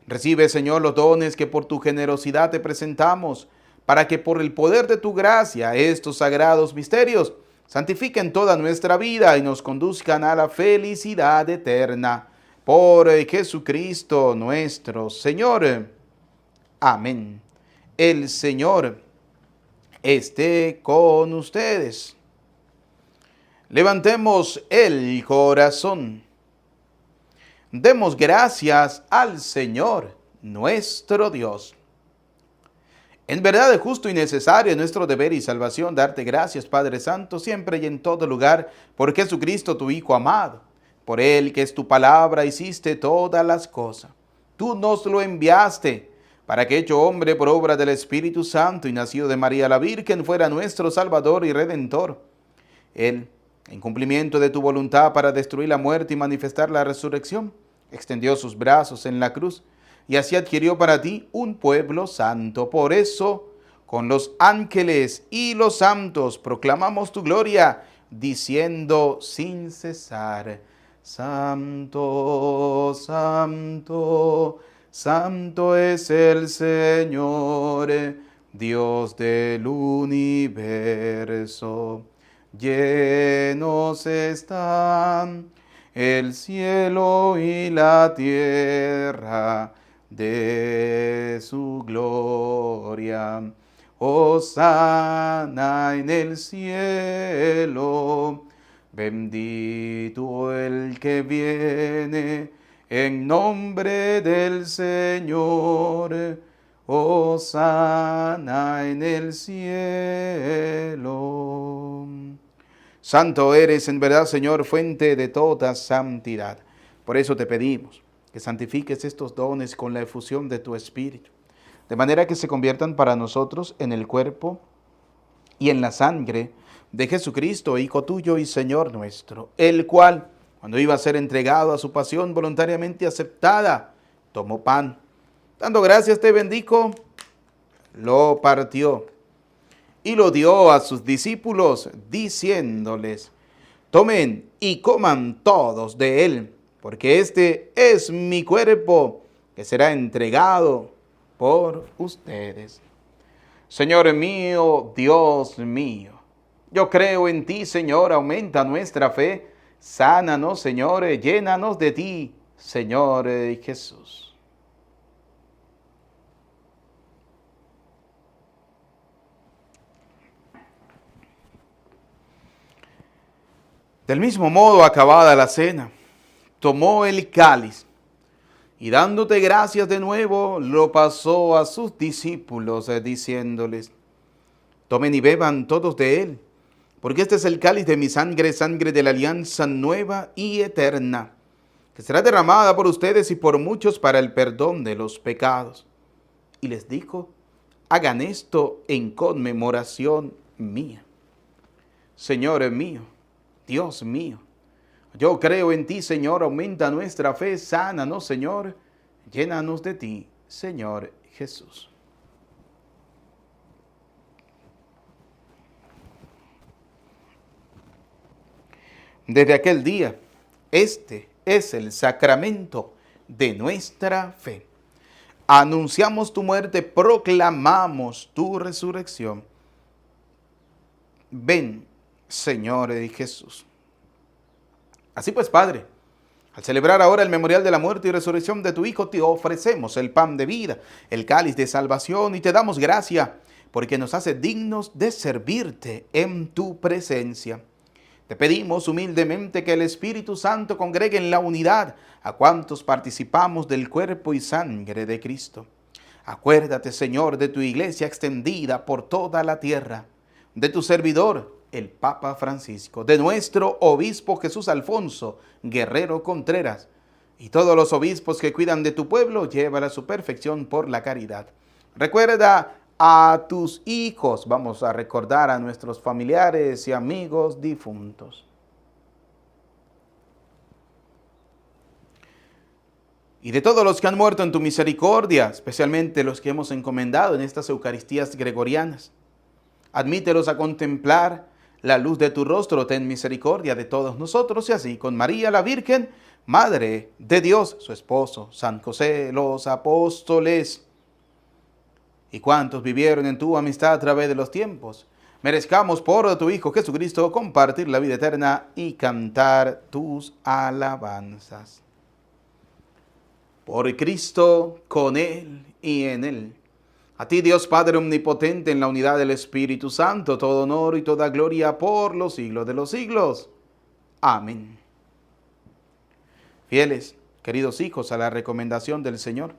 Recibe, Señor, los dones que por tu generosidad te presentamos, para que por el poder de tu gracia estos sagrados misterios santifiquen toda nuestra vida y nos conduzcan a la felicidad eterna. Por Jesucristo nuestro Señor. Amén. El Señor esté con ustedes. Levantemos el corazón. Demos gracias al Señor, nuestro Dios. En verdad es justo y necesario en nuestro deber y salvación darte gracias, Padre Santo, siempre y en todo lugar, por Jesucristo, tu Hijo amado. Por Él, que es tu palabra, hiciste todas las cosas. Tú nos lo enviaste, para que hecho hombre por obra del Espíritu Santo y nacido de María la Virgen, fuera nuestro Salvador y Redentor. Él, en cumplimiento de tu voluntad para destruir la muerte y manifestar la resurrección, extendió sus brazos en la cruz y así adquirió para ti un pueblo santo. Por eso, con los ángeles y los santos proclamamos tu gloria, diciendo sin cesar: Santo, santo, santo es el Señor, Dios del universo. Llenos están el cielo y la tierra de su gloria. Hosana en el cielo, bendito el que viene en nombre del Señor. Hosana en el cielo. Santo eres en verdad, Señor, fuente de toda santidad. Por eso te pedimos que santifiques estos dones con la efusión de tu Espíritu, de manera que se conviertan para nosotros en el cuerpo y en la sangre de Jesucristo, Hijo tuyo y Señor nuestro, el cual, cuando iba a ser entregado a su pasión voluntariamente aceptada, tomó pan. Dando gracias te bendijo, lo partió y lo dio a sus discípulos, diciéndoles: tomen y coman todos de él, porque este es mi cuerpo, que será entregado por ustedes. Señor mío, Dios mío, yo creo en ti, Señor, aumenta nuestra fe. Sánanos, Señor, llénanos de ti, Señor Jesús. Del mismo modo, acabada la cena, tomó el cáliz y dándote gracias de nuevo, lo pasó a sus discípulos, diciéndoles: tomen y beban todos de él, porque este es el cáliz de mi sangre, sangre de la alianza nueva y eterna, que será derramada por ustedes y por muchos para el perdón de los pecados. Y les dijo: hagan esto en conmemoración mía. Señor mío, Dios mío, yo creo en ti, Señor, aumenta nuestra fe, sánanos, Señor, llénanos de ti, Señor Jesús. Desde aquel día, este es el sacramento de nuestra fe. Anunciamos tu muerte, proclamamos tu resurrección. Ven, Señor Jesús. Así pues, Padre, al celebrar ahora el memorial de la muerte y resurrección de tu Hijo, te ofrecemos el pan de vida, el cáliz de salvación, y te damos gracia, porque nos hace dignos de servirte en tu presencia. Te pedimos humildemente que el Espíritu Santo congregue en la unidad a cuantos participamos del cuerpo y sangre de Cristo. Acuérdate, Señor, de tu iglesia extendida por toda la tierra, de tu servidor, el Papa Francisco, de nuestro obispo Jesús Alfonso Guerrero Contreras, y todos los obispos que cuidan de tu pueblo, llévala a su perfección por la caridad. Recuerda a tus hijos, vamos a recordar a nuestros familiares y amigos difuntos. Y de todos los que han muerto en tu misericordia, especialmente los que hemos encomendado en estas Eucaristías gregorianas. Admítelos a contemplar la luz de tu rostro, ten misericordia de todos nosotros, y así con María la Virgen, Madre de Dios, su esposo, San José, los apóstoles, y cuantos vivieron en tu amistad a través de los tiempos, merezcamos por tu Hijo Jesucristo compartir la vida eterna y cantar tus alabanzas. Por Cristo, con Él y en Él. A ti, Dios Padre Omnipotente, en la unidad del Espíritu Santo, todo honor y toda gloria por los siglos de los siglos. Amén. Fieles, queridos hijos, a la recomendación del Señor,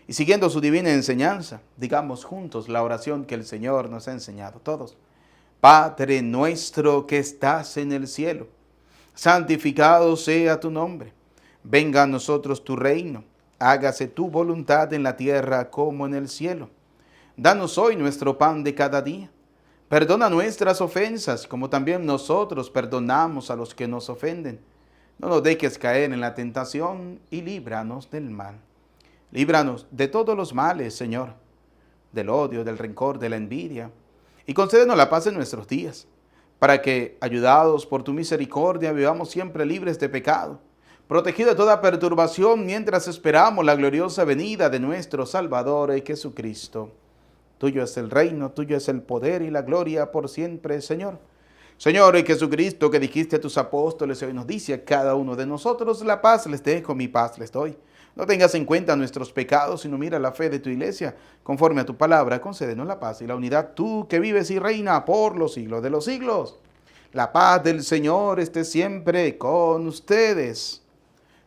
y siguiendo su divina enseñanza, digamos juntos la oración que el Señor nos ha enseñado todos. Padre nuestro que estás en el cielo, santificado sea tu nombre. Venga a nosotros tu reino. Hágase tu voluntad en la tierra como en el cielo. Danos hoy nuestro pan de cada día. Perdona nuestras ofensas, como también nosotros perdonamos a los que nos ofenden. No nos dejes caer en la tentación y líbranos del mal. Líbranos de todos los males, Señor, del odio, del rencor, de la envidia. Y concédenos la paz en nuestros días, para que, ayudados por tu misericordia, vivamos siempre libres de pecado, protegido de toda perturbación mientras esperamos la gloriosa venida de nuestro Salvador Jesucristo. Tuyo es el reino, tuyo es el poder y la gloria por siempre, Señor. Señor Jesucristo, que dijiste a tus apóstoles, hoy nos dice a cada uno de nosotros, la paz les dejo, mi paz les doy. No tengas en cuenta nuestros pecados, sino mira la fe de tu iglesia. Conforme a tu palabra, concédenos la paz y la unidad, tú que vives y reina por los siglos de los siglos. La paz del Señor esté siempre con ustedes.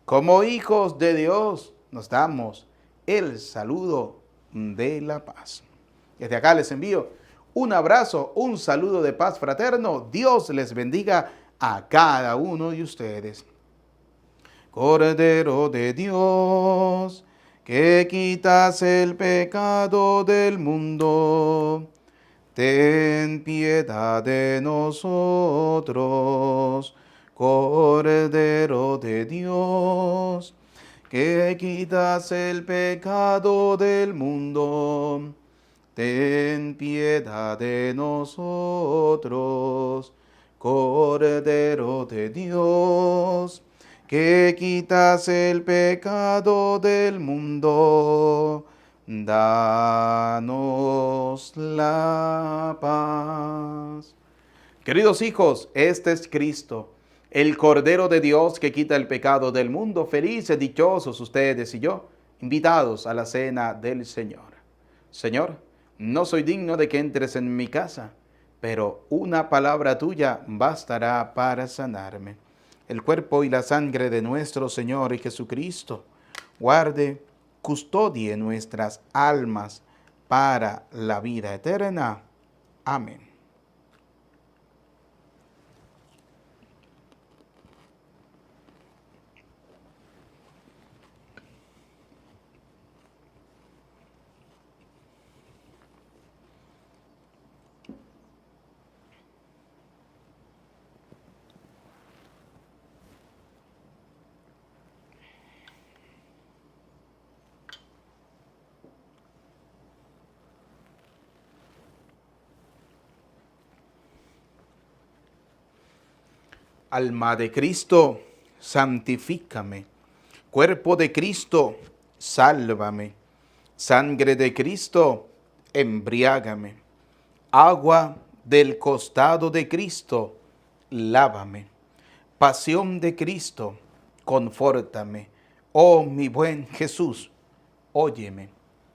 Como hijos de Dios, nos damos el saludo de la paz. Desde acá les envío un abrazo, un saludo de paz fraterno. Dios les bendiga a cada uno de ustedes. Cordero de Dios, que quitas el pecado del mundo, ten piedad de nosotros. Cordero de Dios, que quitas el pecado del mundo, ten piedad de nosotros. Cordero de Dios, que quitas el pecado del mundo, danos la paz. Queridos hijos, este es Cristo, el Cordero de Dios que quita el pecado del mundo. Felices, dichosos ustedes y yo, invitados a la cena del Señor. Señor, no soy digno de que entres en mi casa, pero una palabra tuya bastará para sanarme. El cuerpo y la sangre de nuestro Señor Jesucristo guarde, custodie nuestras almas para la vida eterna. Amén. Alma de Cristo, santifícame. Cuerpo de Cristo, sálvame. Sangre de Cristo, embriágame. Agua del costado de Cristo, lávame. Pasión de Cristo, confórtame. Oh mi buen Jesús, óyeme.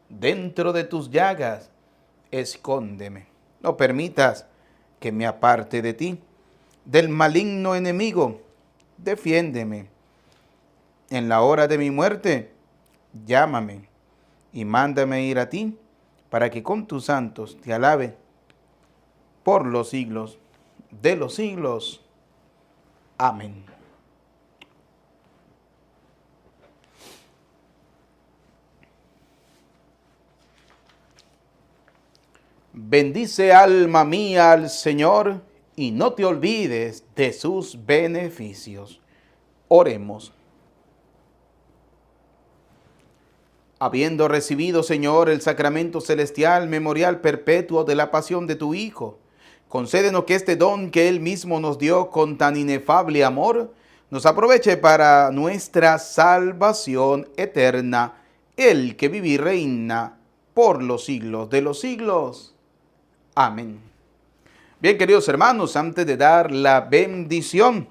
Dentro de tus llagas, escóndeme. No permitas que me aparte de ti. Del maligno enemigo, defiéndeme. En la hora de mi muerte, llámame. y mándame ir a ti, para que con tus santos te alabe por los siglos de los siglos. Amén. Bendice alma mía al Señor y no te olvides de sus beneficios. Oremos. Habiendo recibido, Señor, el sacramento celestial, memorial perpetuo de la pasión de tu Hijo, concédenos que este don que Él mismo nos dio con tan inefable amor, nos aproveche para nuestra salvación eterna, el que vive y reina por los siglos de los siglos. Amén. Bien, queridos hermanos, antes de dar la bendición,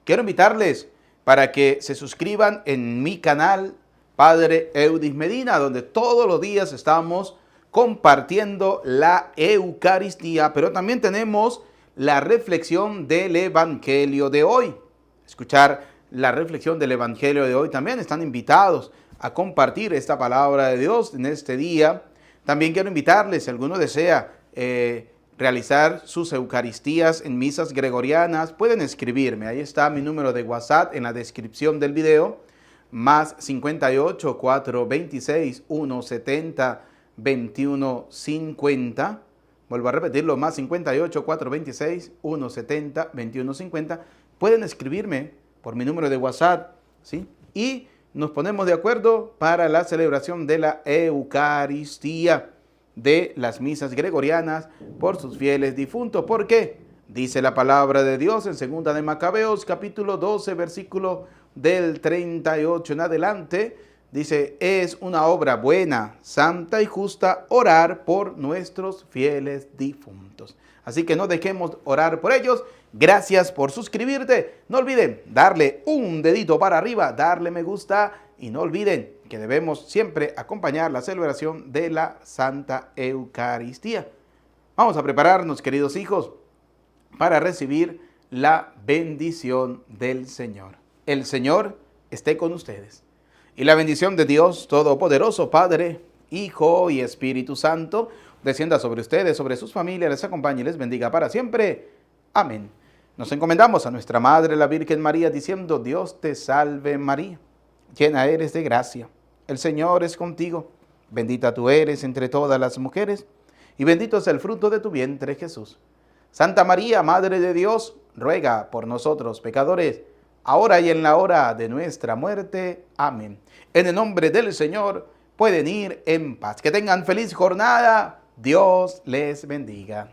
quiero invitarles para que se suscriban en mi canal Padre Eudis Medina, donde todos los días estamos compartiendo la Eucaristía, pero también tenemos la reflexión del Evangelio de hoy. Escuchar la reflexión del Evangelio de hoy, también están invitados a compartir esta palabra de Dios en este día. También quiero invitarles, si alguno desea realizar sus Eucaristías en misas gregorianas, pueden escribirme. Ahí está mi número de WhatsApp en la descripción del video, más 58 426 170 2150. Vuelvo a repetirlo, más 58 426 170 2150. Pueden escribirme por mi número de WhatsApp, ¿sí? Y nos ponemos de acuerdo para la celebración de la Eucaristía, de las misas gregorianas por sus fieles difuntos. ¿Por qué? Dice la palabra de Dios en 2 de Macabeos, capítulo 12, versículo del 38 en adelante. Dice, es una obra buena, santa y justa orar por nuestros fieles difuntos. Así que no dejemos orar por ellos. Gracias por suscribirte. No olviden darle un dedito para arriba, darle me gusta y no olviden que debemos siempre acompañar la celebración de la Santa Eucaristía. Vamos a prepararnos, queridos hijos, para recibir la bendición del Señor. El Señor esté con ustedes. Y la bendición de Dios Todopoderoso, Padre, Hijo y Espíritu Santo, descienda sobre ustedes, sobre sus familias, les acompañe y les bendiga para siempre. Amén. Nos encomendamos a nuestra Madre, la Virgen María, diciendo, Dios te salve María, llena eres de gracia. El Señor es contigo, bendita tú eres entre todas las mujeres, y bendito es el fruto de tu vientre, Jesús. Santa María, Madre de Dios, ruega por nosotros pecadores, ahora y en la hora de nuestra muerte. Amén. En el nombre del Señor, pueden ir en paz. Que tengan feliz jornada. Dios les bendiga.